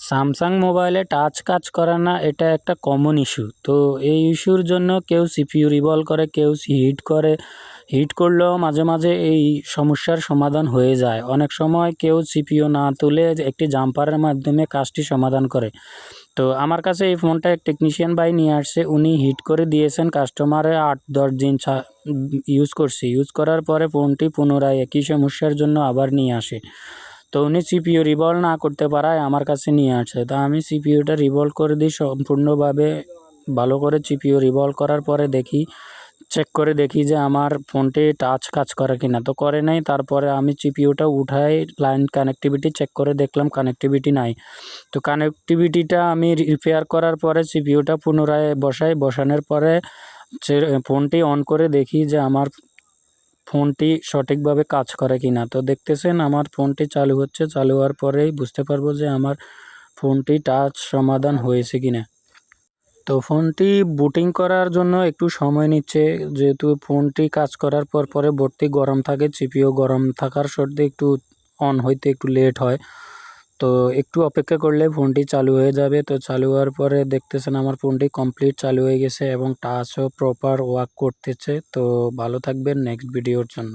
Samsung মোবাইলে touch কাজ করে না, এটা একটা কমন ইস্যু। তো এই ইস্যুর জন্য কেউ সিপিইউ রিভলভ করে, কেউ হিট করে। হিট করলেও মাঝে মাঝে এই সমস্যার সমাধান হয়ে যায়। অনেক সময় কেউ সিপিইউ না তুলে একটি জাম্পারের মাধ্যমে কাজটি সমাধান করে। তো আমার কাছে এই ফোনটা এক টেকনিশিয়ান ভাই নিয়ে আসছে, উনি হিট করে দিয়েছেন কাস্টমারে। 8-10 দিন ইউজ করার পরে ফোনটি পুনরায় একই সমস্যার জন্য আবার নিয়ে আসে। তো উনি সিপিইউ রিভলভ না করতে পারায় আমার কাছে নিয়ে আসছে। তো আমি সিপিইউটা রিভলভ করে দিই সম্পূর্ণভাবে। ভালো করে সিপিইউ রিভলভ করার পরে চেক করে দেখি যে আমার ফোনটি টাচ কাজ করে কিনা। তো করে নাই। তারপরে আমি সিপিইউটা উঠাই, লাইন কানেক্টিভিটি চেক করে দেখলাম কানেক্টিভিটি নাই। তো কানেক্টিভিটিটা আমি রিপেয়ার করার পরে সিপিইউটা পুনরায় বসানোর পরে ফোনটি অন করে দেখি যে আমার ফোনটি সঠিকভাবে কাজ করে কিনা। তো দেখতেছেন আমার ফোনটি চালু হচ্ছে। চালু হওয়ার পরেই বুঝতে পারবো যে আমার ফোনটি টাচ সমাধান হয়েছে কিনা। তো ফোনটি বুটিং করার জন্য একটু সময় নিচ্ছে, যেহেতু ফোনটি কাজ করার পরে বোর্ডটি গরম থাকে। সিপিইউ গরম থাকার শর্তে একটু অন হইতে একটু লেট হয়। তো একটু অপেক্ষা করলে ফোনটি চালু হয়ে যাবে। তো চালু হওয়ার পরে দেখতেছেন আমার ফোনটি কমপ্লিট চালু হয়ে গেছে এবং টাচও প্রপার ওয়ার্ক করতেছে। তো ভালো থাকবেন নেক্সট ভিডিওর জন্য।